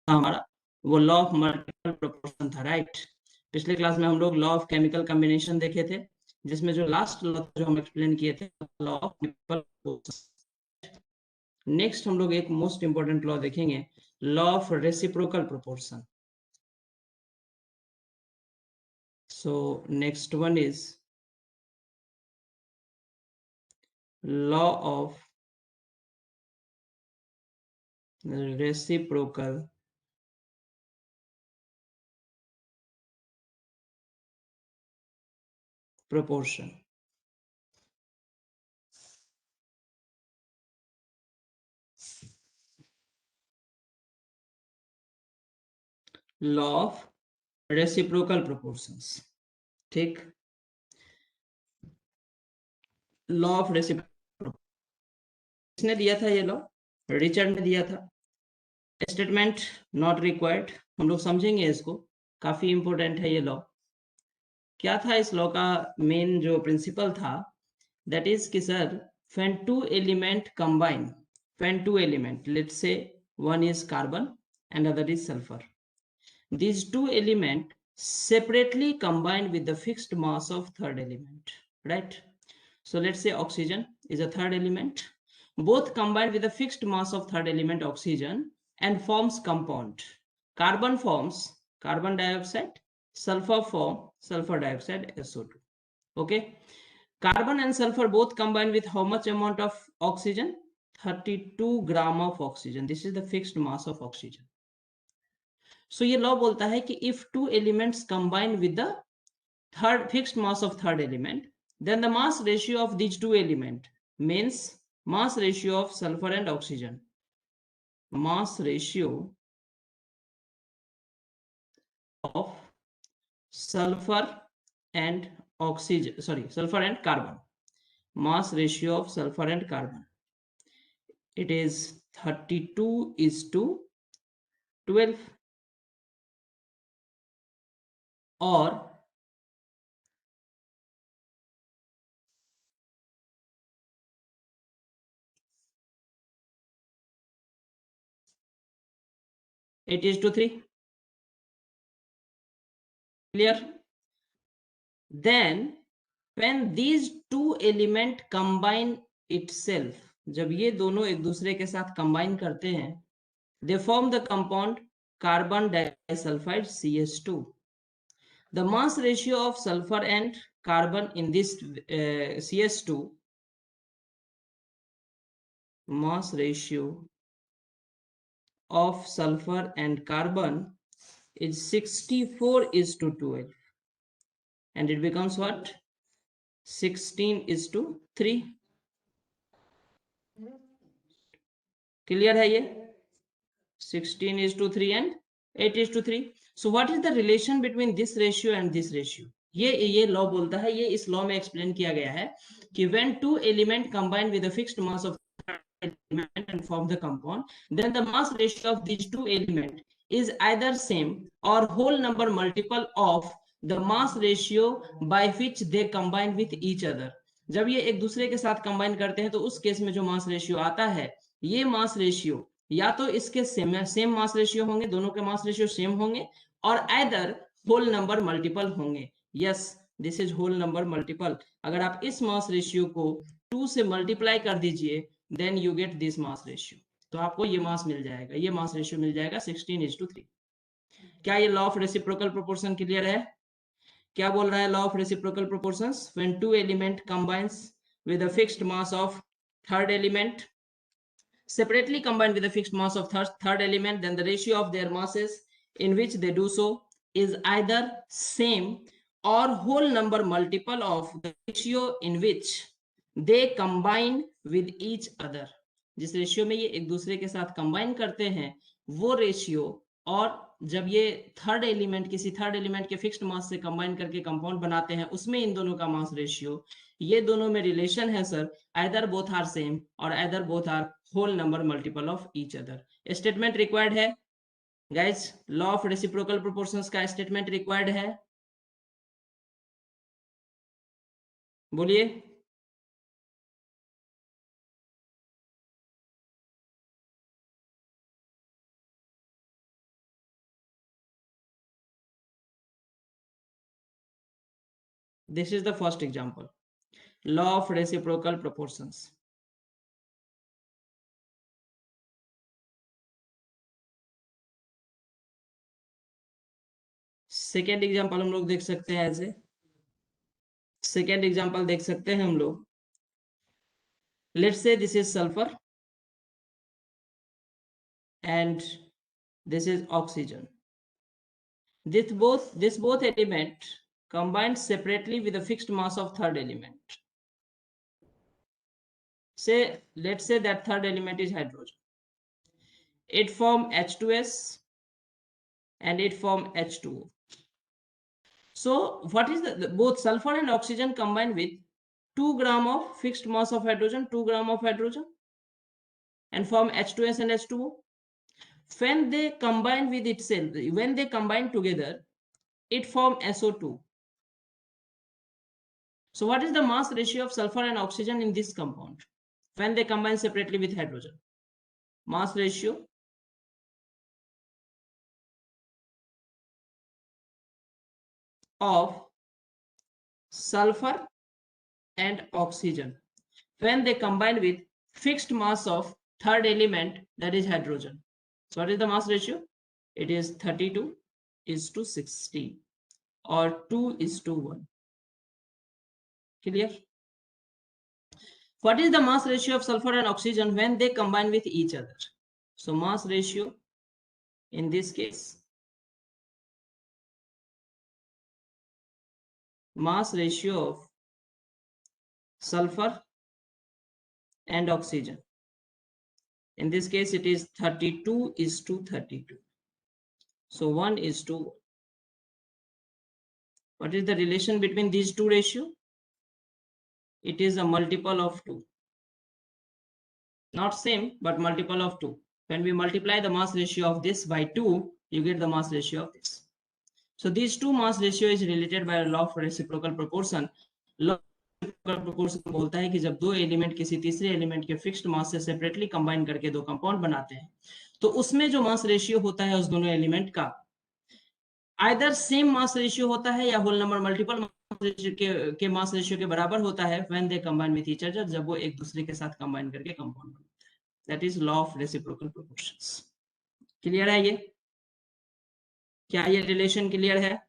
हमारा वो law of multiple proportion था, राइट। पिछले क्लास में हम लोग लॉ ऑफ केमिकल कॉम्बिनेशन देखे थे, जिसमें जो लास्ट लॉ जो हम एक्सप्लेन किए थे, law of multiple proportion. Next हम लोग एक मोस्ट इंपोर्टेंट लॉ देखेंगे, law of reciprocal proportion. So next one is law of reciprocal proportion. Law of reciprocal proportions, ठीक। लॉ ऑफ रेसिप्रोकल किसने दिया था? ये लॉ रिचर्ड ने दिया था। स्टेटमेंट नॉट रिक्वायर्ड, हम लोग समझेंगे इसको, काफी इंपॉर्टेंट है ये लॉ। क्या था इस लॉ का मेन जो प्रिंसिपल था? दैट इज कि sir, when two element combine, when two element, let's say one is carbon and other is sulfur, these two element separately combine with the fixed mass of third element, right? So let's say oxygen is a third element, both combine with the fixed mass of third element oxygen and forms compound. Carbon forms carbon dioxide, sulfur form sulfur dioxide, SO2. Okay, carbon and sulfur both combine with how much amount of oxygen? 32 gram of oxygen. This is the fixed mass of oxygen. So ये law बोलता है कि if two elements combine with the third fixed mass of third element, then the mass ratio of these two element means mass ratio of sulfur and oxygen, mass ratio of sulfur and oxygen, sorry, sulfur and carbon, mass ratio of sulfur and carbon, it is 32:12, or it is to 3. Clear? Then when these two element combine itself, जब ये दोनों एक दूसरे के साथ combine करते हैं, they form the compound carbon disulfide CH2. The mass ratio of sulfur and carbon in this CH2, mass ratio of sulfur and carbon is 64:12, and it becomes what? 16:3. Clear है ये? 16:3 and 8:3. So what is the relation between this ratio and this ratio? ये law बोलता है, ये इस law में explain किया गया है कि when two element combine with a fixed mass of element and form the compound, then the mass ratio of these two element is either same or whole number multiple of the mass ratio by which they combine with each other. जब ये एक दूसरे के साथ combine करते हैं तो उस केस में जो मास रेशियो आता है, ये मास रेशियो या तो इसके सेम मास रेशियो होंगे, दोनों के मास रेशियो सेम होंगे, और आइदर होल नंबर मल्टीपल होंगे। Yes, this is whole number multiple. अगर आप इस मास रेशियो को 2 से मल्टीप्लाई कर दीजिए, then you get this mass ratio, तो आपको ये मास मिल जाएगा, ये मास रेशियो मिल जाएगा 16:3। क्या ये law of reciprocal proportion clear है? क्या बोल रहा है law of reciprocal proportions? When two element combines with a fixed mass of third element, separately combined with a fixed mass of third element, then the ratio of their masses in which they do so is either same or whole number multiple of the ratio in which they combine with each other. जिस ratio में ये एक दूसरे के साथ combine करते हैं, वो रेशियो, और जब ये थर्ड एलिमेंट किसी थर्ड एलिमेंट के फिक्स्ड मास से कंबाइन करके कंपाउंड बनाते हैं, उसमें इन दोनों का मास रेशियो, ये दोनों में रिलेशन है sir, either both are same or either both are whole number multiple of each other. Statement required है guys, law of reciprocal proportions का स्टेटमेंट रिक्वायर्ड है, बोलिए। This is the first example. Law of reciprocal proportions. Second example हम लोग देख सकते हैं ऐसे. सेकेंड एग्जाम्पल देख सकते हैं हम लोग. Let's say this is sulphur and this is oxygen. This both element combined separately with a fixed mass of third element. Let's say that third element is hydrogen. It form H2S and it form H2O. So what is the both sulfur and oxygen combined with 2 gram of fixed mass of hydrogen, 2 gram of hydrogen, and form H2S and H2O. When they combine with itself, when they combine together, it form SO2. So what is the mass ratio of sulfur and oxygen in this compound when they combine separately with hydrogen? Mass ratio of sulfur and oxygen when they combine with fixed mass of third element, that is hydrogen. So what is the mass ratio? It is 32:16 or 2:1. Clear? What is the mass ratio of sulfur and oxygen when they combine with each other? So mass ratio in this case, mass ratio of sulfur and oxygen. In this case, it is 32:32. So 1:1. What is the relation between these two ratios? It is a multiple of 2. Not same, but multiple of 2. When we multiply the mass ratio of this by 2, you get the mass ratio of this. So these two mass ratio is related by a law of reciprocal proportion. Law of reciprocal proportion बोलता है कि जब दो element किसी तीसरे element के fixed mass से separately combine करके दो कंपाउंड बनाते हैं, तो उसमें जो मास रेशियो होता है उस दोनों एलिमेंट का आइदर सेम मास रेशियो होता है या whole number multiple mass ratio के मास रेशियो के बराबर होता है when they combine with each other, जब वो एक दूसरे के साथ कंबाइन करके कंपाउंड बनाते हैं. That is law of reciprocal proportions. Clear है ये? क्या ये रिलेशन क्लियर है?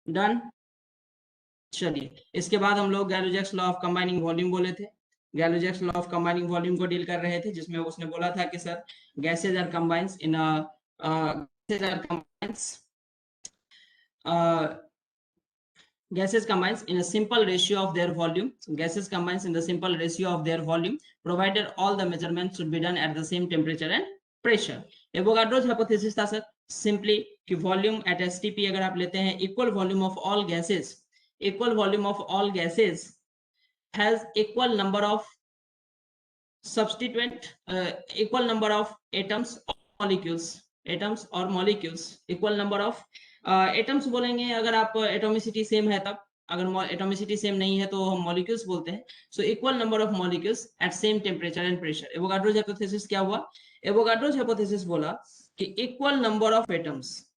डन. चलिए, इसके बाद हम लोग Gay Lussac's law of combining volume बोले थे. Gay Lussac's law of combining volume को डील कर रहे थे, जिसमें उसने बोला था कि sir gases are combines in gases are combines gases combines in a simple ratio of their volume. Gases combines in the simple ratio of their volume, provided all the measurements should be done at the same temperature and pressure. Avogadro's hypothesis था sir simply कि volume at STP अगर आप लेते हैं, equal volume of all gases, equal volume of all gases has equal number of substituent equal number of atoms or molecules, atoms or molecules, equal number of atoms बोलेंगे अगर आप atomicity same है तब, अगर एटोमिसिटी सेम नहीं है तो हम मॉलिक्यूल्स बोलते हैं. So equal number of molecules at same temperature and pressure. Avogadro's hypothesis क्या हुआ? एवोगाड्रोस हाइपोथेसिस बोला कि equal number of atoms,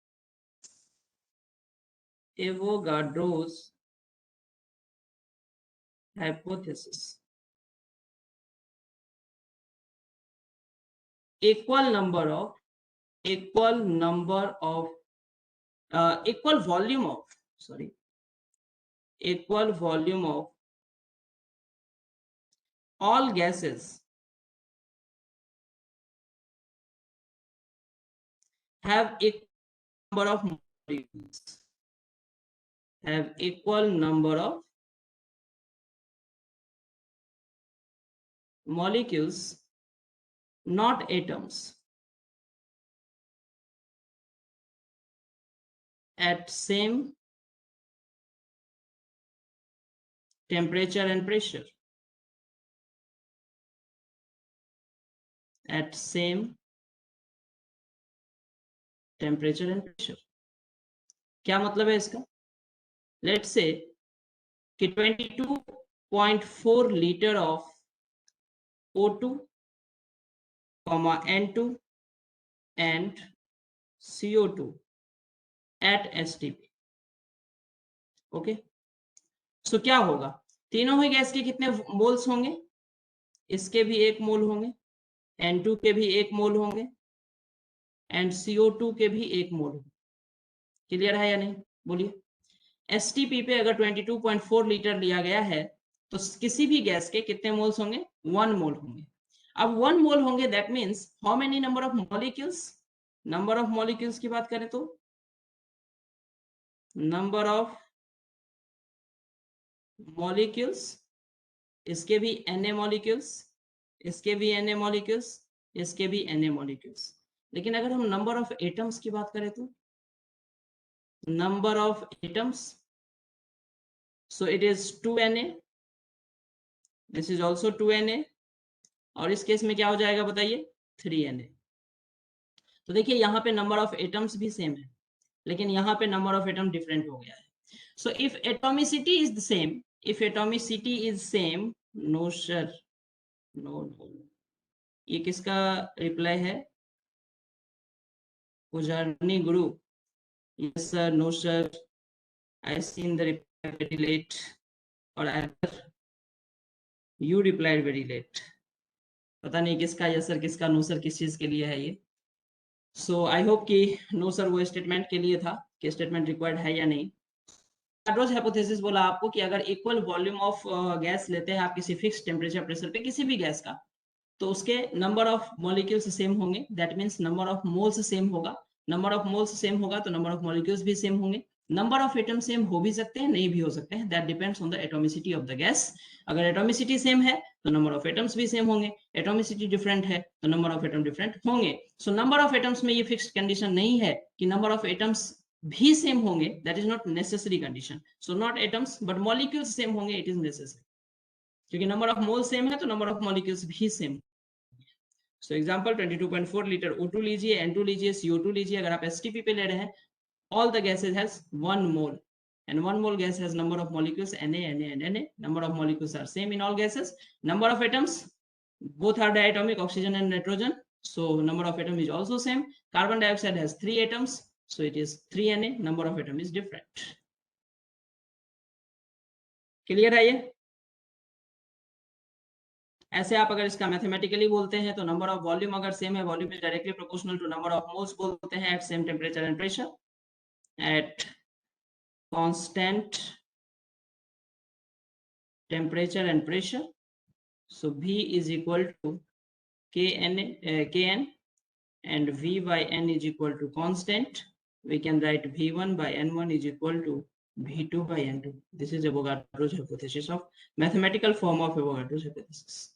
Avogadro's hypothesis, equal number of equal volume of equal volume of all gases have equal number of molecules, have equal number of molecules, not atoms, at same temperature and pressure, at same temperature and pressure. क्या मतलब है इसका? Let's say कि 22.4 litre of O2, N2 and CO2 at STP। Okay, so क्या होगा? तीनों ही gas के कितने मोल्स होंगे? इसके भी 1 मोल होंगे, N2 के भी 1 मोल होंगे एंड CO2 के भी 1 मोल होंगे। क्लियर है या नहीं? बोलिए। एसटीपी पे अगर 22.4 लीटर लिया गया है तो किसी भी गैस के कितने मोल्स होंगे? 1 मोल होंगे। अब 1 मोल होंगे, that means how many number of molecules? Number of molecules की बात करें तो नंबर ऑफ मॉलिक्यूल्स, इसके भी Na मॉलिक्यूल्स, इसके भी Na मॉलिक्यूल्स, इसके भी Na मॉलिक्यूल्स। लेकिन अगर हम नंबर ऑफ एटम्स की बात करें तो number of atoms, so it is 2Na, this is also 2Na, और इस केस में क्या हो जाएगा बताइए? 3Na। तो देखिए यहाँ पे नंबर ऑफ एटम्स भी सेम है, लेकिन यहाँ पे नंबर ऑफ एटम डिफरेंट हो गया है। So if atomicity is the same, if atomicity is same, no sir, no no. ये किसका रिप्लाई है? उजारनी गुरु। Yes sir, no sir, I seen the reply very late, और यू रिप्लाइड वेरी लेट। पता नहीं किसका यस सर, किसका नो सर, किस चीज के लिए है ये। सो आई होप कि नो सर वो स्टेटमेंट के लिए था कि स्टेटमेंट रिक्वायर्ड है या नहीं। कार्डोज हाइपोथेसिस बोला आपको कि अगर इक्वल वॉल्यूम ऑफ गैस लेते हैं आप किसी फिक्स टेम्परेचर प्रेशर पे किसी भी गैस का, तो उसके नंबर ऑफ मॉलिक्यूल्स सेम होंगे, that means number of moles same होगा। नंबर ऑफ मोल्स सेम होगा तो नंबर ऑफ मॉलिक्यूल्स भी सेम होंगे। नंबर ऑफ एटम सेम हो भी सकते हैं, नहीं भी हो सकते हैं, that depends on the atomicity of the gas. अगर एटॉमिसिटी सेम है तो नंबर ऑफ एटम्स भी सेम होंगे, एटॉमिसिटी डिफरेंट है तो नंबर ऑफ एटम डिफरेंट होंगे। सो नंबर ऑफ एटम्स में ये फिक्स्ड कंडीशन नहीं है कि नंबर ऑफ एटम्स भी सेम होंगे, that is not necessary condition. So not atoms but molecules same होंगे, इट इज नेसेसरी। क्योंकि नंबर ऑफ मोल सेम है तो नंबर ऑफ मॉलिक्यूल्स भी same. So example 22.4 litre O2 लीजिए, N2 लीजिए, CO2 लीजिए। अगर आप STP पे ले रहे हैं, all the gases has 1 mole and 1 mole gas has number of molecules Na, Na and Na. Number of molecules are same in all gases. Number of atoms, both are diatomic, oxygen and nitrogen, so number of atom is also same. Carbon dioxide has 3 atoms, so it is 3Na. Number of atom is different. Clear है ये? ऐसे आप अगर इसका mathematically बोलते हैं तो number of volume अगर सेम है, volume is directly proportional to number of moles बोलते हैं at same temperature and pressure at constant temperature and pressure. So V is equal to Kn and V by N is equal to constant. We can write V1 by N1 is equal to V2 by N2. This is Avogadro's hypothesis of mathematical form of Avogadro's hypothesis.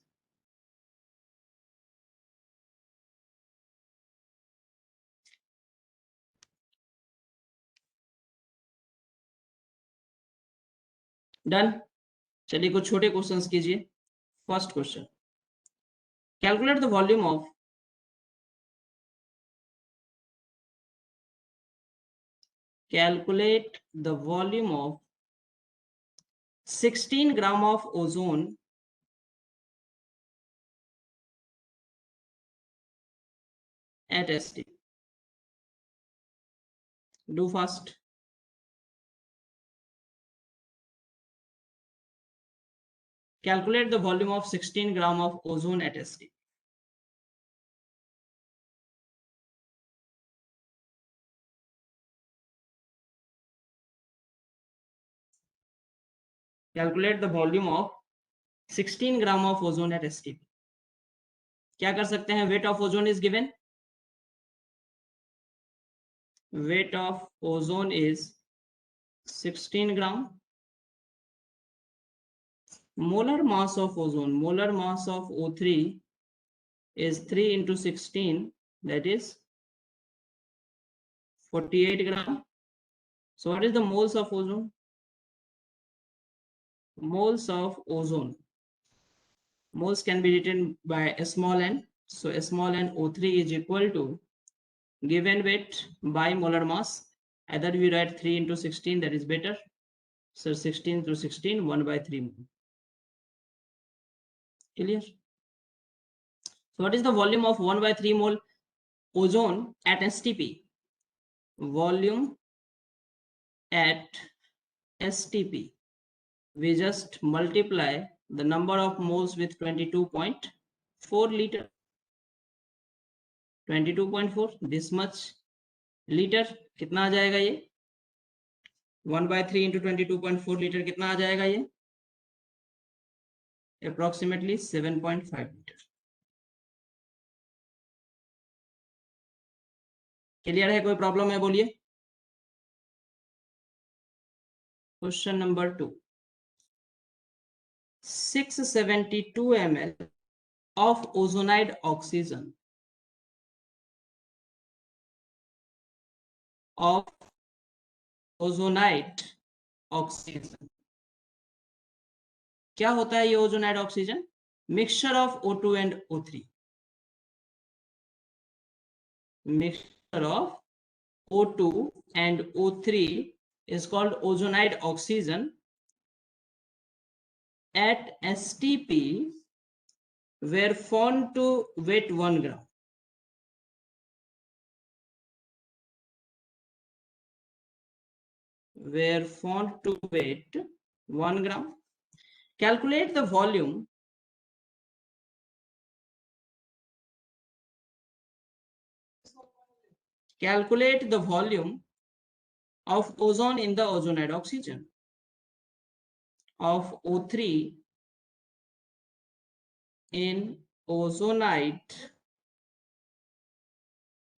Done. चलिए कुछ छोटे questions कीजिए। First question, calculate the volume of calculate the volume of 16 gram of ozone at ST. Do fast. Calculate the volume of 16 gram of ozone at ST. Calculate the volume of 16 gram of ozone at STP. क्या कर सकते हैं? Wait of ozone is given, wait of ozone is 16 gram. Molar mass of ozone, molar mass of O3 is 3 into 16, that is 48 gram. So what is the moles of ozone? Moles of ozone, moles can be written by a small n. So a small n O3 is equal to given weight by molar mass. Either we write 3 into 16, that is better. So 16 through 16, 1 by 3 mole. Clear? So what is the volume of 1 by 3 mole ozone at STP? Volume at STP. We just multiply the number of moles with 22.4 liter. 22.4, this much liter. कितना आ जाएगा ये? 1 by 3 into 22.4 liter कितना आ जाएगा ये? Approximately 7.5 liter. Clear है? कोई प्रॉब्लम है बोलिए. Question number 2. 672 ml of ozonide oxygen क्या होता है ये ozonide oxygen? Mixture of O2 and O3. Mixture of O2 and O3 is called ozonide oxygen at STP were found to weight 1 gram. Were found to weight 1 gram. Calculate the volume of ozone in the ozonide oxygen of O3 in ozonide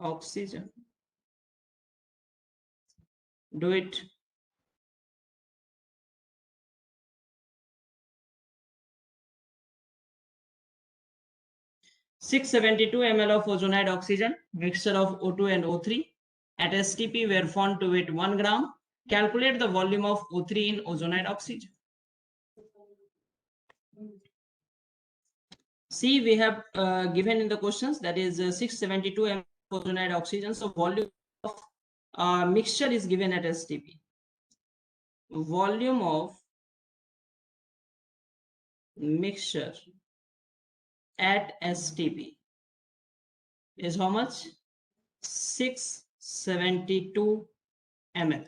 oxygen. Do it. (672 ml of ozonide oxygen, mixture of O2 and O3 at STP were found to weight 1 gram. Calculate the volume of O3 in ozonide oxygen. See, we have given in the questions, that is 672 ml of ozonide oxygen. So volume of mixture is given at STP. Volume of mixture at STP is how much? 672 ml.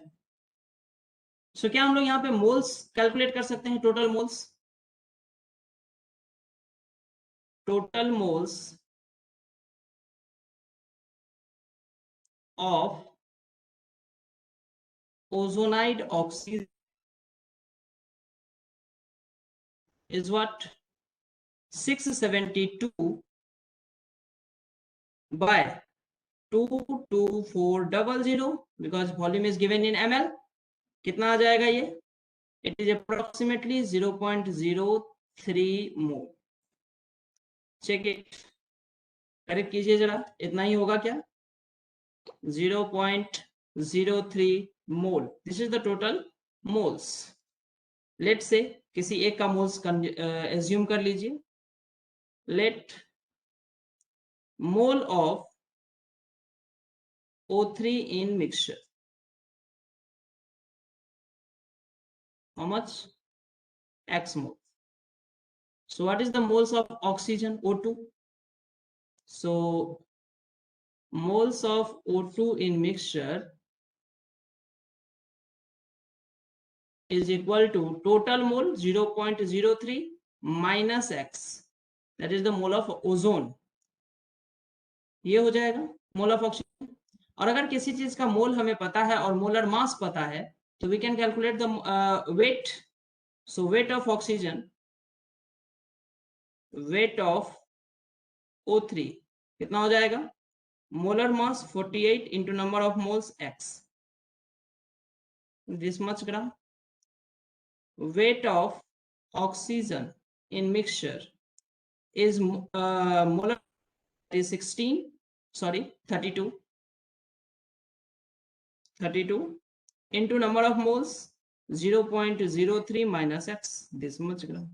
So क्या हम लोग यहाँ पे moles calculate कर सकते हैं? Total moles of ozonide oxygen is what? 672 by 22400, because volume is given in ml. कितना आ जाएगा ये? It is approximately 0.03 mole. Check it. Correct कीजिए जरा. इतना ही होगा क्या? 0.03 mole. This is the total moles. Let's say किसी एक का मोल्स assume कर लीजिए. Let mole of O3 in mixture. How much? X mole. So what is the moles of oxygen? O2. So moles of O2 in mixture is equal to total mole 0.03 minus X. That is the mole of ozone. ये हो जाएगा mole of oxygen. और अगर किसी चीज का मोल हमें पता है और मोलर मास पता है, तो we can calculate the weight. So weight of oxygen, weight of O3 कितना हो जाएगा? Molar mass 48 into number of moles X, this much gram. Weight of oxygen in mixture is molar is 32 into number of moles 0.03 minus X, this much gram.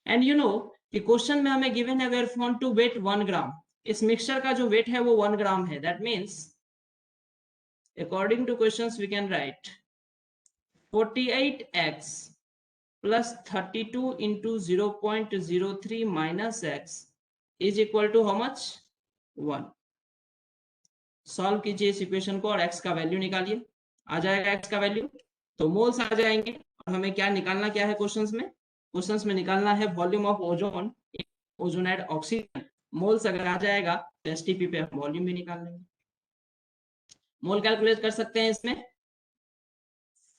And you know कि question में हमें given है where found to wait 1 ग्राम. इस mixture का जो wait है वो 1 gram है. That means according to questions we can write 48x plus 32 into 0.03 minus x is equal to how much? 1. Solve कीजिए इस इक्वेशन को और x का वैल्यू निकालिए. आ जाएगा x का वैल्यू, तो मोल्स आ जाएंगे. और हमें क्या निकालना, क्या है क्वेश्चंस में? क्वेश्चंस में निकालना है volume of ozone, ozonide oxygen. Moles अगर आ जाएगा तो एसटीपी पे हम वॉल्यूम भी निकाल लेंगे. मोल कैलकुलेट कर सकते हैं इसमें.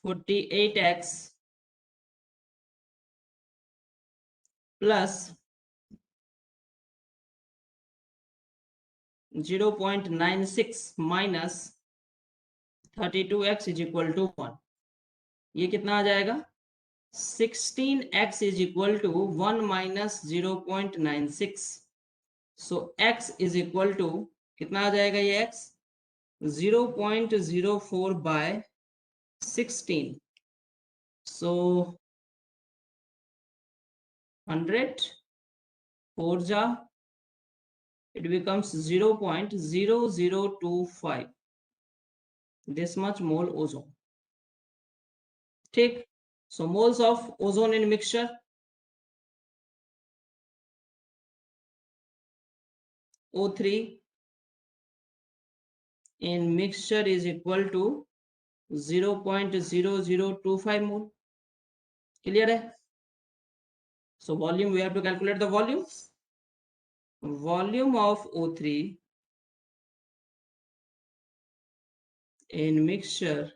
48x plus 0.96 minus 32x is equal to 1. ये कितना आ जाएगा? 16x is equal to 1 minus 0.96. So x is equal to कितना आ जाएगा? ये x 0.04 बाय 16. सो 100 4 जा it becomes 0.0025. this much mole ozone. ठीक. So moles of ozone in mixture, O3 in mixture is equal to 0.0025 mole. Clear hai? So volume, we have to calculate the volume. Volume of O3 in mixture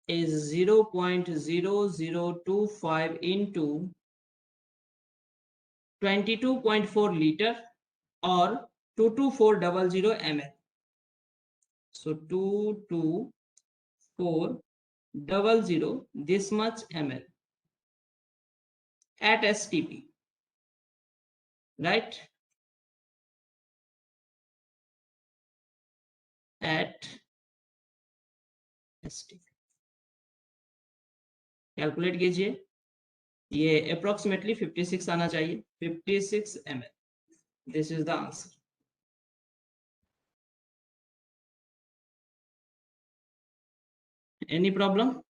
is 0.0025 into 22.4 liter or 22400 ml. So 22400, this much ml at STP, right? At STP. Calculate कीजिए. ये approximately 56 आना चाहिए. 56 ml. This is the answer. Any problem?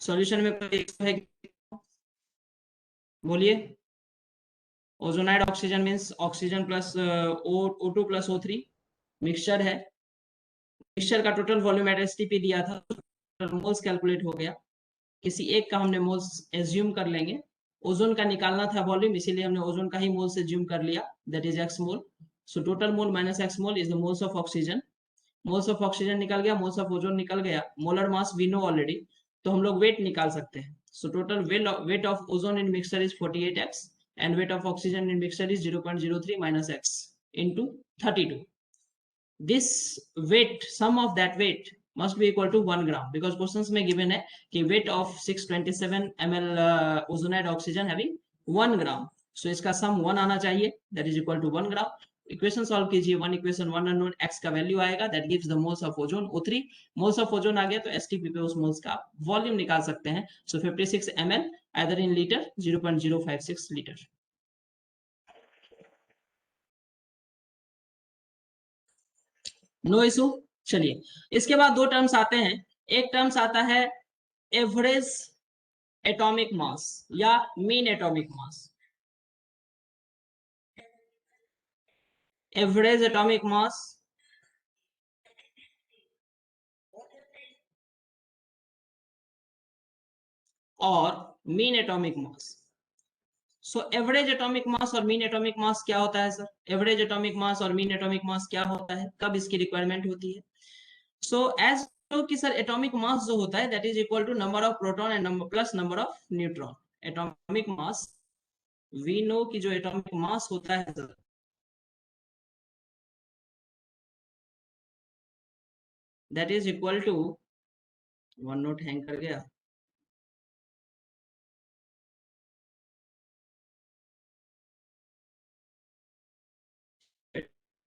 Solution में कोई है? बोलिए. Ozonide oxygen means oxygen plus O2 plus O3 mixture है. Mixture का टोटल वॉल्यूम एट एसटीपी दिया था, मोल्स कैलकुलेट हो गया. किसी एक का हमने मोल्स एज्यूम कर लेंगे. ओजोन का निकालना था वॉल्यूम, इसीलिए हमने ओजोन का ही मोल्स एज्यूम कर लिया. That is X mole. So total mole minus X mole is the moles of oxygen. Moles of oxygen निकल गया, मोल्स ऑफ ओजोन निकल गया. Molar mass we know already, तो हम लोग वेट निकाल सकते हैं. So total weight of ozone in mixture is 48x and weight of oxygen in mixture is 0.03 minus x into 32. This weight, sum of that weight must be equal to 1 gram because questions में given है कि weight of 627 ml ozonide oxygen having 1 gram. So इसका sum 1 आना चाहिए, that is equal to 1 gram. Equation solve कीजिए. One equation, one unknown x का value आएगा, that gives the moles of ozone O3. Moles of ozone आ गया तो STP पे उस मोल्स का वॉल्यूम निकाल सकते हैं. So 56 ml either in liter 0.056 litre. No issue. चलिए, इसके बाद दो टर्म्स आते हैं. एक टर्म्स आता है एवरेज एटॉमिक मास या mean atomic mass. Average atomic mass और mean atomic mass. So average atomic mass और मीन एटॉमिक मास क्या होता है सर? एवरेज एटॉमिक मास और मीन एटॉमिक मास क्या होता है, कब इसकी रिक्वायरमेंट होती है? सो एज कि सर एटॉमिक मास जो होता है that is equal to number of proton and number plus number of neutron. Atomic mass, we know कि जो एटॉमिक मास होता है sir, that is equal to, one note hang कर गया.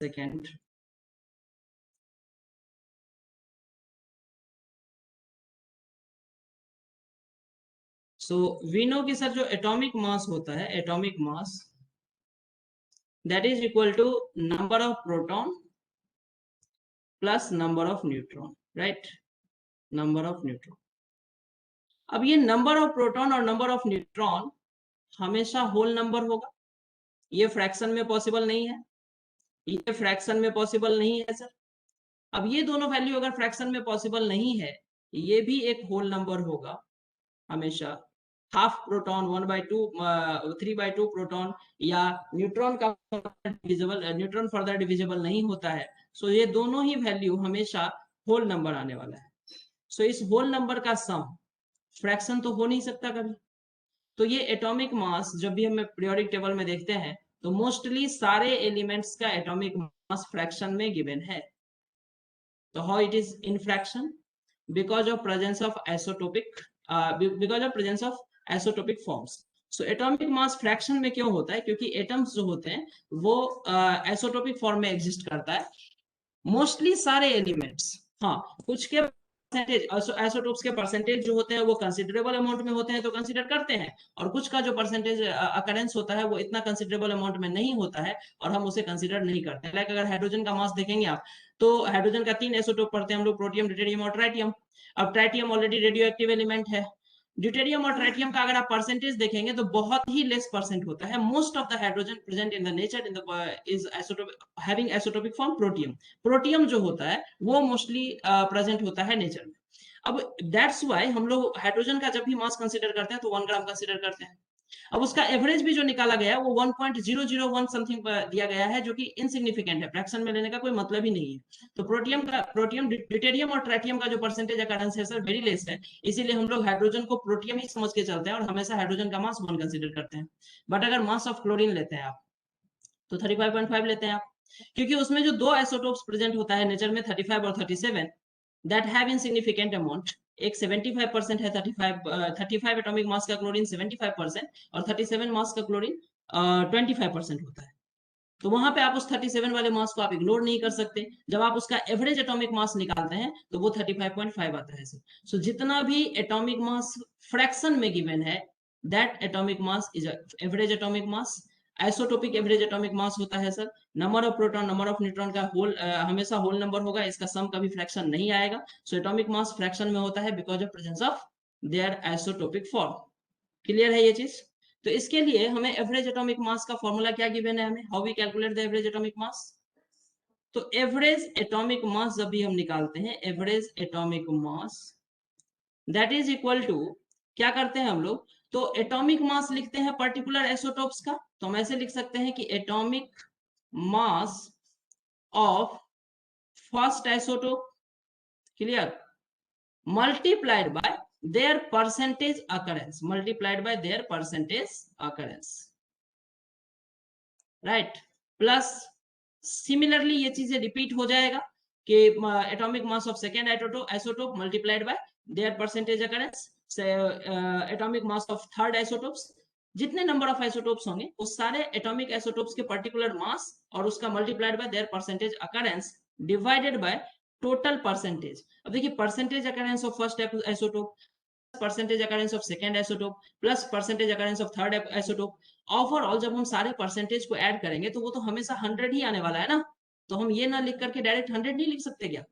सेकेंड. सो वी नो कि sir जो atomic mass होता है, atomic mass that is equal to number of proton plus number of neutron, right? Number of neutron. अब ये number of proton और number of neutron हमेशा होल नंबर होगा, ये फ्रैक्शन में पॉसिबल नहीं है, ये फ्रैक्शन में पॉसिबल नहीं है सर। अब ये दोनों वैल्यू अगर फ्रैक्शन में पॉसिबल नहीं है, ये भी एक होल नंबर होगा हमेशा। हाफ प्रोटॉन 1/2 3/2 प्रोटॉन या न्यूट्रॉन का डिविजिबल, न्यूट्रॉन फर्दर डिविजिबल नहीं होता है। सो ये दोनों ही वैल्यू हमेशा होल नंबर आने वाला है। सो इस होल नंबर का सम फ्रैक्शन तो हो नहीं सकता कभी। तो ये एटॉमिक मास जब भी हम पीरियोडिक टेबल में देखते हैं तो मोस्टली सारे एलिमेंट्स का एटॉमिक मास फ्रैक्शन में गिवन है। तो how it is in fraction? Because of presence of isotopic, because of presence of isotopic forms. So atomic mass fraction में क्यों होता है? क्योंकि एटम्स जो होते हैं वो आइसोटोपिक फॉर्म में एग्जिस्ट करता है मोस्टली सारे एलिमेंट्स। हाँ, कुछ के परसेंटेज आइसोटोप्स के परसेंटेज जो होते हैं वो कंसिडरेबल अमाउंट में होते हैं तो कंसीडर करते हैं, और कुछ का जो परसेंटेज अकरेंस होता है वो इतना कंसिडरेबल अमाउंट में नहीं होता है और हम उसे कंसीडर नहीं करते। लाइक अगर हाइड्रोजन का मास देखेंगे आप, तो हाइड्रोजन का 3 आइसोटोप पढ़ते हैं हम लोग, प्रोटियम, ड्यूटेरियम और ट्राइटियम। अब tritium already radio active element है। ड्यूटेरियम और ट्राइटियम का अगर आप परसेंटेज देखेंगे तो बहुत ही लेस परसेंट होता है। Most of the hydrogen present in the nature in the is isotopic, having isotopic form protium. Protium जो होता है वो मोस्टली प्रेजेंट होता है नेचर में। अब दैट्स व्हाई हम लोग हाइड्रोजन का जब भी मास कंसीडर करते हैं तो 1 ग्राम कंसीडर करते हैं। अब उसका एवरेज भी जो निकाला गया है वो 1.001 समथिंग दिया गया है, जो कि इनसिग्निफिकेंट है, फ्रैक्शन में लेने का कोई मतलब ही नहीं है। तो प्रोटियम, ड्यूटेरियम और ट्राइटियम का जो परसेंटेज अकरेंस है सर वेरी लेस है, इसीलिए हम लोग हाइड्रोजन को प्रोटियम ही समझ के चलते हैं और हमेशा हाइड्रोजन का मास 1 कंसीडर करते हैं। बट अगर मास ऑफ क्लोरीन लेते हैं आप तो 35.5 लेते हैं आप, क्योंकि उसमें जो दो आइसोटोप्स प्रेजेंट होता है नेचर में 35 और 37, दैट हैव इनसिग्निफिकेंट अमाउंट। एक 75% है 35 एटॉमिक मास का क्लोरीन 75%, और 37 मास का क्लोरीन 25% होता है। तो वहां पे आप उस 37 वाले मास को आप इग्नोर नहीं कर सकते। जब आप उसका एवरेज एटॉमिक मास निकालते हैं तो वो 35.5 आता है सर। सो जितना भी एटॉमिक मास फ्रैक्शन में गिवन है, that atomic mass is average atomic mass. Isotopic average atomic mass होता है sir number of proton number of neutron का होल, हमेशा होल नंबर होगा, इसका सम कभी फ्रैक्शन नहीं आएगा। सो एटॉमिक मास फ्रैक्शन में होता है because of presence of their isotopic form. Clear है ये चीज? तो इसके लिए हमें एवरेज एटॉमिक मास का फॉर्मूला क्या गिवन है हमें, how we calculate the average atomic mass? तो एवरेज एटॉमिक मास जब भी हम निकालते हैं, average atomic mass that is equal to, क्या करते हैं हम लोग, तो एटॉमिक मास लिखते हैं पर्टिकुलर आइसोटोप्स का, तो हम ऐसे लिख सकते हैं कि atomic mass of first isotope, clear, multiplied by their percentage occurrence, multiplied by their percentage occurrence, right. Plus similarly ये चीजें रिपीट हो जाएगा कि atomic mass of second isotope multiplied by there percentage occurrence, atomic mass of third isotopes. जितने number of isotopes होंगे उस सारे atomic isotopes के पर्टिकुलर मास और उसका multiplied by there percentage occurrence divided by total percentage. अब देखिए percentage occurrence of first isotope, percentage occurrence of second isotope plus percentage occurrence of third isotope, overall जब हम सारे परसेंटेज को ऐड करेंगे तो वो तो हमेशा 100 ही आने वाला है ना। तो हम ये ना लिख करके डायरेक्ट 100 नहीं लिख सकते क्या?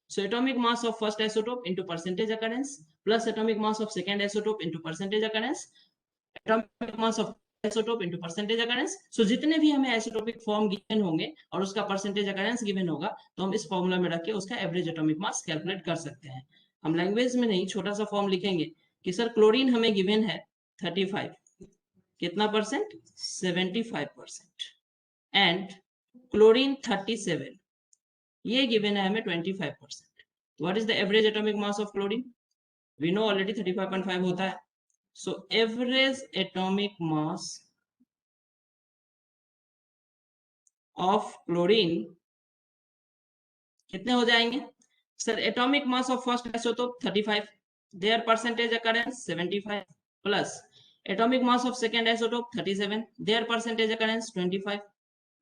So atomic mass of first isotope into percentage occurrence plus atomic mass of second isotope into percentage occurrence, atomic mass of isotope into percentage occurrence. So जितने भी हमें आइसोटोपिक फॉर्म गिवन होंगे और उसका परसेंटेज अकरेंस गिवन होगा तो हम इस फॉर्मूला में रख के उसका एवरेज एटॉमिक मास कैलकुलेट कर सकते हैं। हम लैंग्वेज में नहीं, छोटा सा फॉर्म लिखेंगे कि सर क्लोरीन हमें गिवन है 35, कितना परसेंट, 75%, एंड क्लोरीन 37 ये गिवन है हमें 25%। What is the average atomic mass of chlorine? We know already 35.5 होता है। So average atomic mass of chlorine कितने हो जाएंगे sir? Atomic mass of first isotope 35, their percentage occurrence 75, plus atomic mass of second isotope 37, their percentage occurrence 25,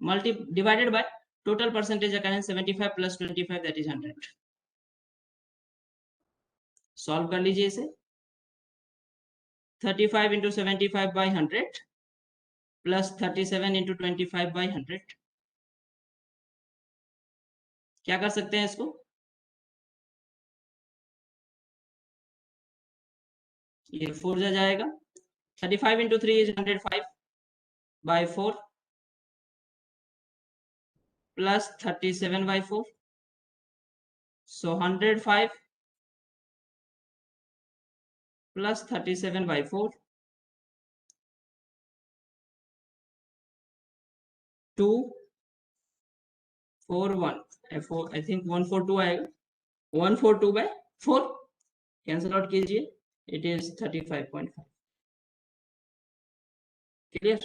multi divided by total percentage occurrence 75 plus 25 that is 100। Solve कर लीजिए इसे, 35 into 75 by 100 plus 37 into 25/100। क्या कर सकते हैं इसको? ये 4 जा जाएगा। 35 into 3 is 105/4 plus 37/4। So 105 plus 37/4 241 I think 142 आएगा। 142/4 कैंसिल आउट कीजिए, इट इज 35.5। क्लियर?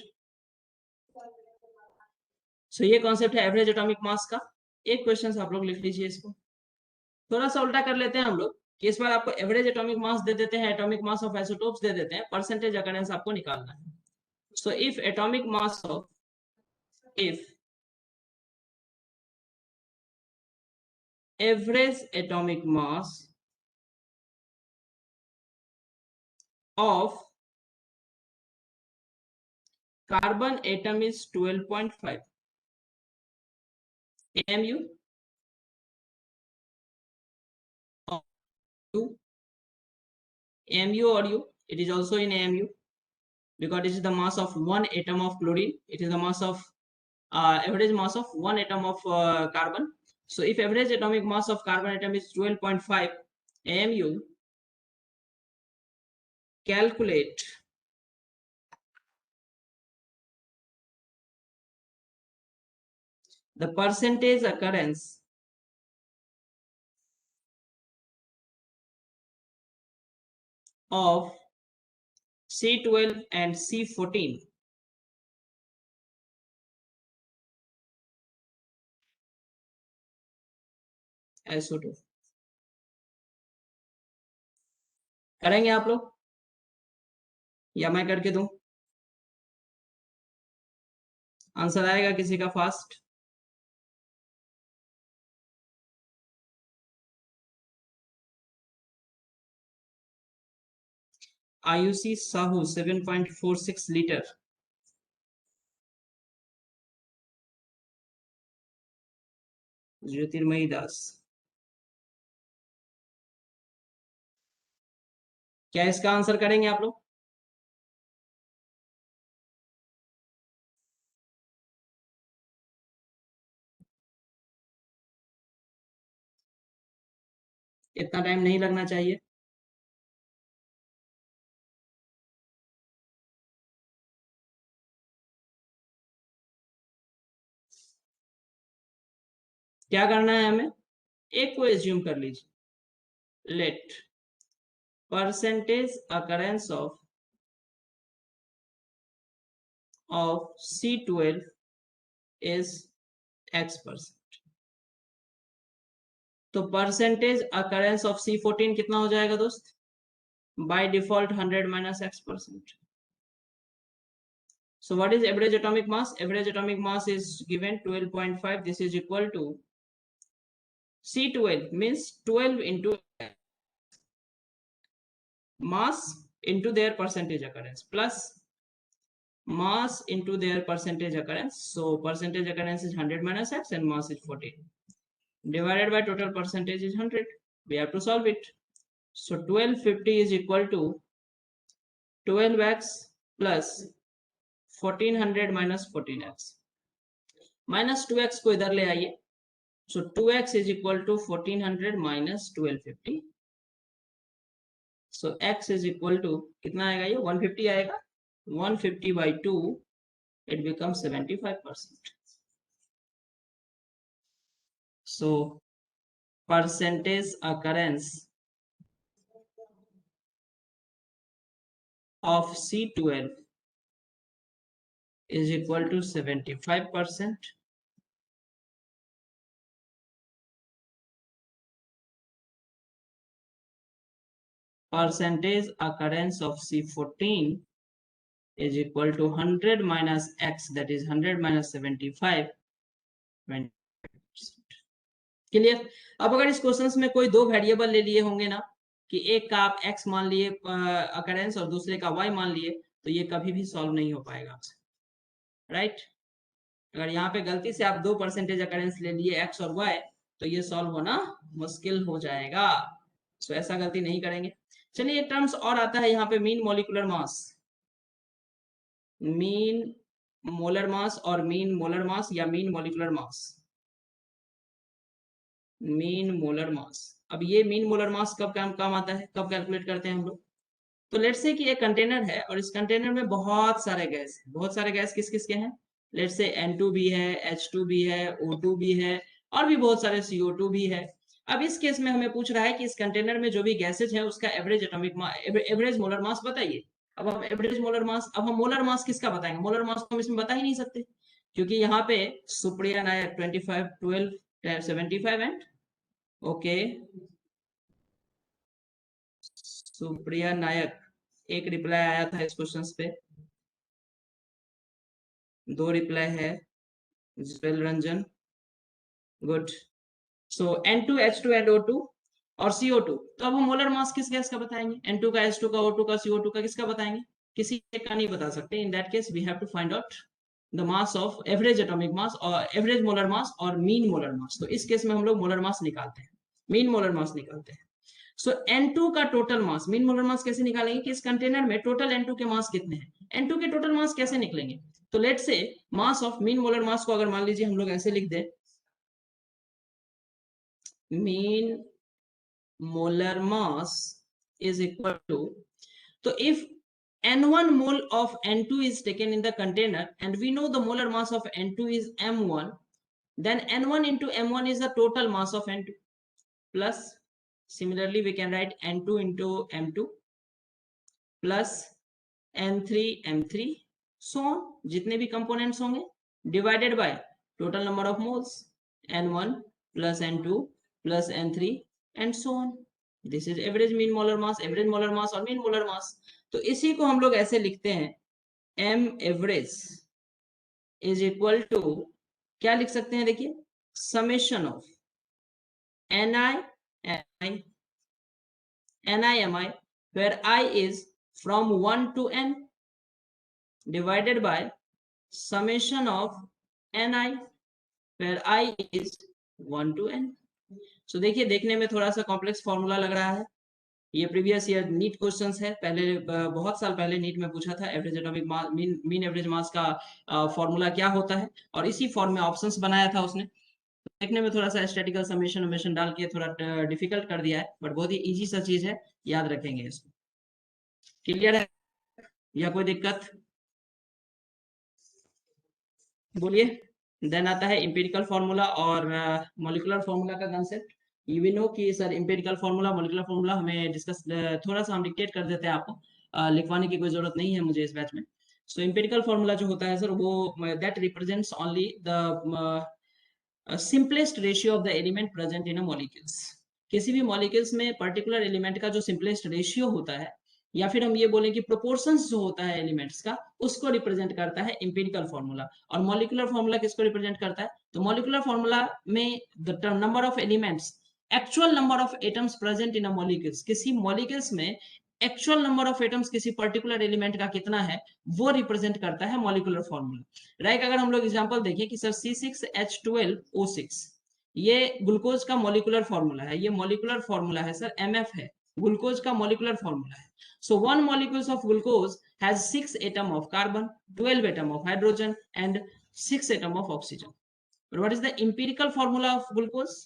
सो ये कॉन्सेप्ट है एवरेज एटॉमिक मास का। एक क्वेश्चन आप लोग लिख लीजिए इसको। थोड़ा सा उल्टा कर लेते हैं हम लोग कि इस बार आपको एवरेज एटॉमिक मास दे देते हैं, एटॉमिक मास ऑफ आइसोटोप्स दे देते हैं, परसेंटेज अकरेंस आपको निकालना है। So if atomic mass of average atomic mass of carbon atom is 12.5 AMU AMU or U, it is also in AMU because this is the mass of one atom of chlorine. It is the mass of average mass of one atom of carbon. So if average atomic mass of carbon atom is 12.5 AMU, calculate the percentage occurrence of C12 and C14 isotope। करेंगे आप लोग या मैं करके दूं? Answer आएगा किसी का फास्ट? आयुषी साहू 7.46 लीटर। ज्योतिर्मयी दास, क्या इसका आंसर करेंगे आप लोग? इतना टाइम नहीं लगना चाहिए। क्या करना है हमें? एक को एज्यूम कर लीजिए, let percentage occurrence of C12 is X%। तो परसेंटेज अकरेंस ऑफ C14 कितना हो जाएगा दोस्त? By default 100 minus X%। So what is average atomic mass? Average atomic mass is given 12.5. This is equal to C12 means 12 into mass into their percentage occurrence plus mass into their percentage occurrence. So percentage occurrence is 100 minus X and mass is 14 divided by total percentage is 100. We have to solve it. So 1250 is equal to 12X plus 1400 minus 14X minus 2X को इधर ले आइए। So 2X is equal to 1400 minus 1250. So X is equal to कितना आएगा ये? 150 आएगा। 150 by 2, it becomes 75%. So percentage occurrence of C12 is equal to 75%. Percentage occurrence of C14 is equal to 100 minus X, that is 100 minus 75, 20%. Clear? अब अगर इस question में कोई दो वेरिएबल ले लिए होंगे ना, कि एक का आप x मान लिए अकरेंस और दूसरे का y मान लिए, तो ये कभी भी सॉल्व नहीं हो पाएगा आपसे। राइट। अगर यहाँ पे गलती से आप 2% अकरेंस ले लिए एक्स और वाई, तो ये सॉल्व होना मुश्किल हो जाएगा। सो ऐसा गलती नहीं करेंगे। चलिए एक टर्म्स और आता है यहाँ पे, mean molecular mass. Mean molar mass और मीन मोलर मास या mean molecular mass. Mean molar mass. अब ये मीन मोलर मास कब काम आता है, कब कैलकुलेट करते हैं हम लोग? तो लेट्स से कि एक कंटेनर है और इस कंटेनर में बहुत सारे गैस है। बहुत सारे गैस किस किस के हैं? लेट्स से N2 भी है, H2 भी है, O2 भी है, और भी बहुत सारे CO2 भी है। अब इस केस में हमें पूछ रहा है कि इस कंटेनर में जो भी गैसेज है उसका average atomic average molar mass बताइए। अब हम एवरेज मोलर मास, अब हम मोलर मास किसका बताएंगे? मोलर मास तो हम इसमें बता ही नहीं सकते, क्योंकि यहाँ पे सुप्रिया नायक 25 12 75 एंड ओके सुप्रिया नायक, एक रिप्लाई आया था इस क्वेश्चन पे, 2 रिप्लाई है, जिसपेल Ranjan, good. So N2H2 and O2 और CO2। तो अब हम मोलर मास किस गैस का बताएंगे? N2 का, H2 का, O2 का, CO2 का, किसका बताएंगे? किसी एक का नहीं बता सकते। In that case we have to find out the mass of average atomic mass और एवरेज मोलर मास और मीन मोलर मास। तो इस केस में हम लोग मोलर मास निकालते हैं, मीन मोलर मास निकालते हैं। सो N2 का टोटल मास, मीन मोलर मास कैसे निकालेंगे कि इस कंटेनर में टोटल N2 के मास कितने हैं? N2 के टोटल मास कैसे निकलेंगे? तो लेट से mass of mean molar mass को अगर मान लीजिए हम लोग ऐसे लिख दे, mean molar mass is equal to, so if n1 mole of n2 is taken in the container and we know the molar mass of n2 is m1, then n1 into m1 is the total mass of n2, plus similarly we can write n2 into m2 plus n3 m3 so on, जितने भी components होंगे divided by total number of moles n1 plus n2 plus n3 and so on. This is average mean molar mass, average molar mass और mean molar mass. तो इसी को हम लोग ऐसे लिखते हैं, M average is equal to, क्या लिख सकते हैं देखिए, summation of N I M I where I is from 1 to n divided by summation of ni where i is 1 to n। So देखिए, देखने में थोड़ा सा कॉम्प्लेक्स फॉर्मूला लग रहा है। ये प्रीवियस ईयर नीट क्वेश्चंस है, पहले बहुत साल पहले नीट में पूछा था एवरेज एटॉमिक मास, मीन एवरेज मास का फॉर्मूला क्या होता है, और इसी फॉर्म में ऑप्शंस बनाया था उसने। देखने में थोड़ा सा स्टैटिकल समेशन वमेशन डाल के थोड़ा डिफिकल्ट कर दिया है, बट बहुत ही इजी सा चीज है, याद रखेंगे इसको। क्लियर है या कोई दिक्कत? बोलिए। देन आता है इंपेरिकल फार्मूला और मॉलिक्यूलर फार्मूला का कंसेप्ट। यू विल नो कि sir empirical formula molecular formula हमें डिस्कस, थोड़ा सा हम डिक्टेट कर देते हैं आपको, लिखवाने की कोई जरूरत नहीं है मुझे इस बैच में। सो इंपेरिकल फार्मूला जो होता है सर, वो that represents only the simplest ratio of the element present in a molecules. किसी भी मॉलिक्यूल्स में पर्टिकुलर एलिमेंट का जो सिंपलेस्ट रेशियो होता है, या फिर हम ये बोलें कि प्रोपोर्शंस जो होता है एलिमेंट्स का, उसको रिप्रेजेंट करता है इंपेरिकल फार्मूला। और मॉलिक्यूलर फार्मूला किसको रिप्रेजेंट करता है? तो मॉलिक्यूलर फार्मूला में the number of elements, actual number of atoms present in a molecules, किसी मॉलिक्यूल्स में एक्चुअल नंबर ऑफ एटम्स किसी पर्टिकुलर एलिमेंट का कितना है, वो रिप्रेजेंट करता है मॉलिक्यूलर फार्मूला। राइट, अगर हम लोग एग्जांपल देखें कि सर C6H12O6, ये ग्लूकोज का मॉलिक्यूलर फार्मूला है, ये मॉलिक्यूलर फार्मूला है सर, MF है, ग्लूकोज का मॉलिक्यूलर फार्मूला है। सो 1 molecules of glucose has 6 atom of carbon, 12 atom of hydrogen and 6 atom of oxygen. But what is the empirical formula of glucose?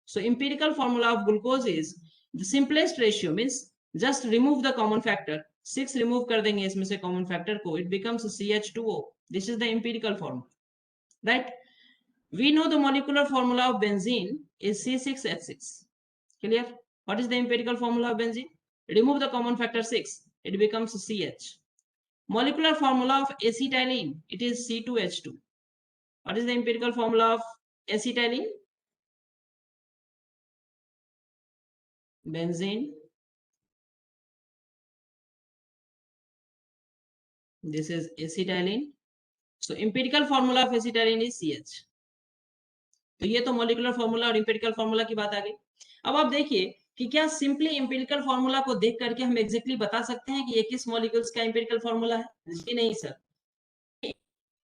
So empirical formula of glucose is the simplest ratio, means just remove the common factor, 6 remove कर देंगे इसमें से common factor को, it becomes CH2O. This is the empirical formula, right? We know the molecular formula of benzene is C6H6. Clear? What is the empirical formula of benzene? Remove the common factor 6, it becomes CH. Molecular formula of acetylene, it is C2H2. What is the empirical formula of acetylene? Benzene. This is acetylene. So empirical formula of acetylene is CH. तो ये तो molecular formula और empirical formula की बात आ गई। अब आप देखिए कि क्या सिंपली इंपेरिकल फॉर्मूला को देख करके हम एग्जैक्टली बता सकते हैं कि ये किस मॉलिक्यूल्स का इंपेरिकल फॉर्मूला है? जी नहीं sir.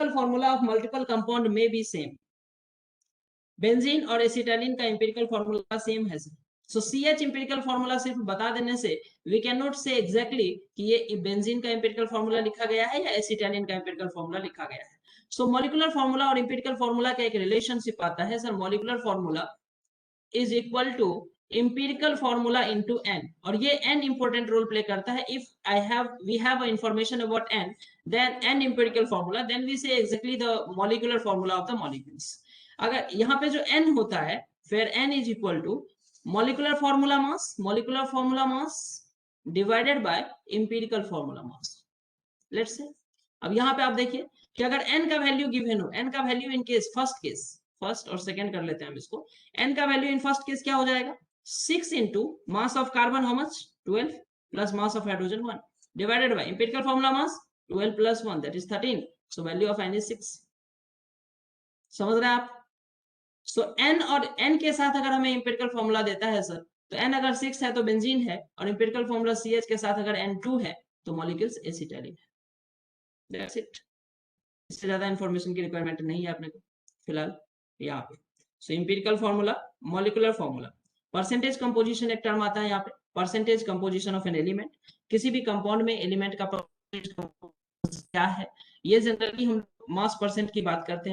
Formula of multiple compound में बी सेम। बेंजीन और एसिटाइलिन का एम्पिरिकल फॉर्मूला सेम है सर। सो CH एम्पिरिकल फॉर्मूला सिर्फ बता देने से वी कैन नॉट से एग्जैक्टली कि ये बेंजीन का एम्पिरिकल फॉर्मूला लिखा गया है या एसिटाइलिन का एम्पिरिकल फॉर्मूला लिखा गया है। सो मॉलिक्यूलर फॉर्मूला और एम्पिरिकल फॉर्मूला का एक रिलेशनशिप आता है sir. Molecular formula is equal to empirical formula into n, और ये n important role play करता है। if we have information about n, then n empirical formula, then we say exactly the molecular formula of the molecules। अगर यहाँ पे जो n होता है, फिर n is equal to molecular formula mass divided by empirical formula mass। let's say अब यहाँ पे आप देखिए कि अगर n का वैल्यू गिवन हो, n का वैल्यू इन केस फर्स्ट और सेकंड कर लेते हैं हम इसको। n का वैल्यू इन फर्स्ट केस क्या हो जाएगा, 6 into mass of carbon how much 12 plus mass of hydrogen 1 divided by empirical formula mass 12 plus 1 that is 13। so value of n is 6। समझ रहे हैं आप। so n और n के साथ अगर हमें empirical formula देता है सर, तो n अगर 6 है तो बेंजीन है, और empirical formula CH के साथ अगर n2 है तो मॉलिक्यूल्स एसिटाइलिन है। That's it. इससे ज्यादा इंफॉर्मेशन की रिक्वायरमेंट नहीं है अपने को फिलहाल यहाँ पे। So empirical formula, molecular formula, percentage composition एक टर्म आता है यहाँ पे, percentage composition of an element. किसी भी कंपाउंड में एलिमेंट का क्या है, ये जनरली हम मास परसेंट की बात करते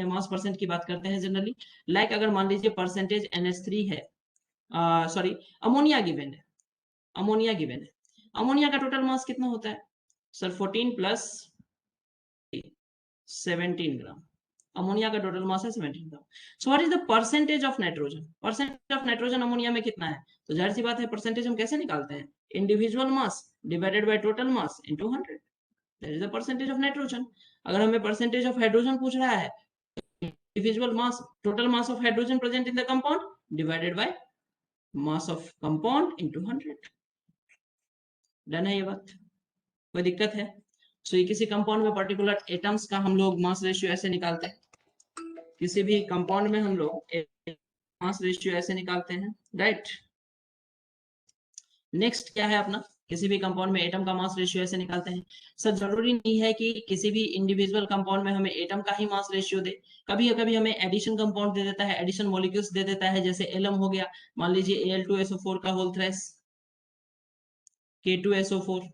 हैं, जनरली। लाइक अगर मान लीजिए परसेंटेज NH3 है, सॉरी अमोनिया गिवन है, अमोनिया का टोटल मास कितना होता है सर, 14 प्लस 17 ग्राम। अमोनिया का टोटल मास है 17 gram. So what is the percentage of nitrogen, ammonia में कितना है, तो जाहिर सी बात है परसेंटेज हम कैसे निकालते हैं, individual mass divided by total mass into 100, that is the percentage of nitrogen. अगर हमें परसेंटेज ऑफ हाइड्रोजन पूछ रहा है, individual mass, total mass of hydrogen present in the compound divided by mass of compound into 100। Done है ये बात, कोई दिक्कत है। सो ये किसी कंपाउंड में पर्टिकुलर एटम्स का हम लोग मास रेशियो ऐसे निकालते हैं, किसी भी कंपाउंड में हम लोग मास रेशियो ऐसे निकालते हैं, राइट। नेक्स्ट क्या है अपना, किसी भी कंपाउंड में एटम का मास रेशियो ऐसे निकालते हैं। सर जरूरी नहीं है कि किसी भी इंडिविजुअल कंपाउंड में हमें एटम का ही मास रेशियो दे, कभी कभी हमें एडिशन कंपाउंड दे देता है, एडिशन मॉलिक्यूल्स दे देता है, जैसे एलम हो गया, मान लीजिए Al2SO4 का होल थ्रेस K2SO4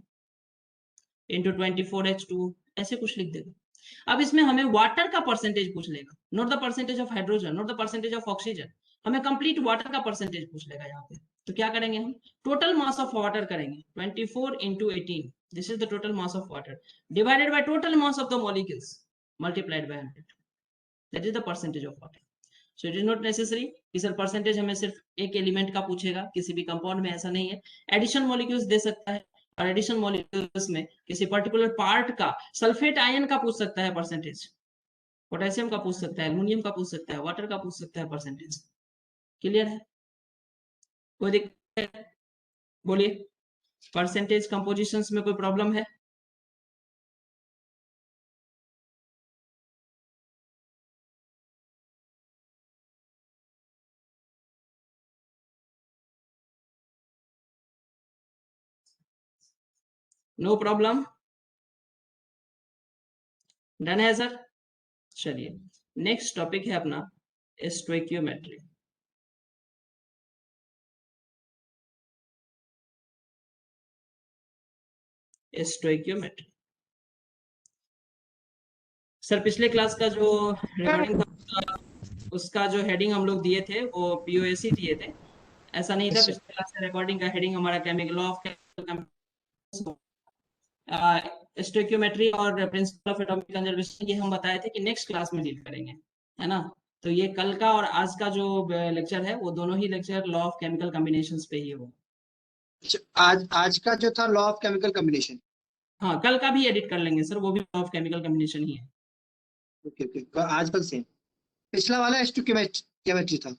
इंटू 24H2, ऐसे कुछ लिख देगा। अब इसमें हमें वाटर का परसेंटेज पूछ लेगा, not the percentage of hydrogen, not the percentage of oxygen, हमें कंप्लीट वाटर का परसेंटेज पूछ लेगा यहाँ पे। तो क्या करेंगे हम, टोटल मास ऑफ वाटर करेंगे 24 into 18, this is the total mass of water, divided by total mass of the molecules multiplied by 100, that is the percentage of water. So it is not necessary कि sir percentage हमें सिर्फ एक element का पूछेगा, किसी भी compound में ऐसा नहीं है। एडिशन मॉलिक्यूल्स दे सकता है, और एडिशन मॉलिक्यूल्स में किसी पर्टिकुलर पार्ट का, सल्फेट आयन का पूछ सकता है परसेंटेज, पोटेशियम का पूछ सकता है, एल्युमिनियम का पूछ सकता है, वाटर का पूछ सकता है परसेंटेज। क्लियर है, कोई दिक्कत है बोलिए, परसेंटेज कंपोजिशंस में कोई प्रॉब्लम है। नो प्रॉब्लम, डन है सर। चलिए नेक्स्ट टॉपिक है अपना स्टोइकियोमेट्री। स्टोइकियोमेट्री सर पिछले क्लास का जो रिकॉर्डिंग था उसका जो हेडिंग हम लोग दिए थे वो POAC दिए थे, ऐसा नहीं था। पिछले क्लास का रिकॉर्डिंग का हेडिंग हमारा केमिकल लॉ ऑफ स्टोइकियोमेट्री और प्रिंसिपल ऑफ एटॉमिक कंजर्वेशन, ये हम बताए थे कि नेक्स्ट क्लास में डील करेंगे, है ना। तो ये कल का और आज का जो लेक्चर है वो दोनों ही lecture law of chemical combinations पे ही होगा। आज का जो था लॉ ऑफ केमिकल कॉम्बिनेशन, हाँ कल का भी एडिट कर लेंगे सर, वो भी लॉ ऑफ केमिकल कॉम्बिनेशन ही है। ओके ओके, आज कल सेम। पिछला वाला स्टोइकियोमेट्री था,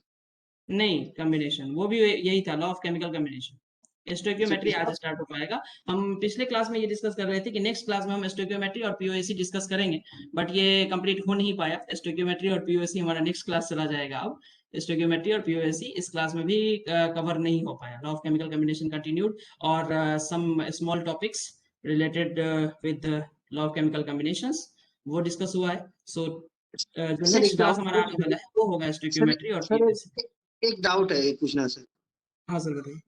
नहीं कॉम्बिनेशन, वो भी यही था, law of chemical combination. Stoichiometry आज स्टार्ट हो पाएगा। हम पिछले क्लास में ये डिस्कस कर रहे थे कि नेक्स्ट क्लास में हम स्टोइकियोमेट्री और POAC डिस्कस करेंगे, बट ये कंप्लीट हो नहीं पाया। स्टोइकियोमेट्री और POAC हमारा नेक्स्ट क्लास चला जाएगा। अब स्टोइकियोमेट्री और POAC इस क्लास में भी कवर नहीं हो पाया। Law of chemical combination continued और some small topics related with law of chemical combinations वो डिस्कस हुआ है। सो जो सर नेक्स्ट एक क्लास डाउट हमारा आने वाला है वो होगा सर स्टोइकियोमेट्री और सर पीएमएस। एक डाउट है पूछना सर। हाँ सर बताइए।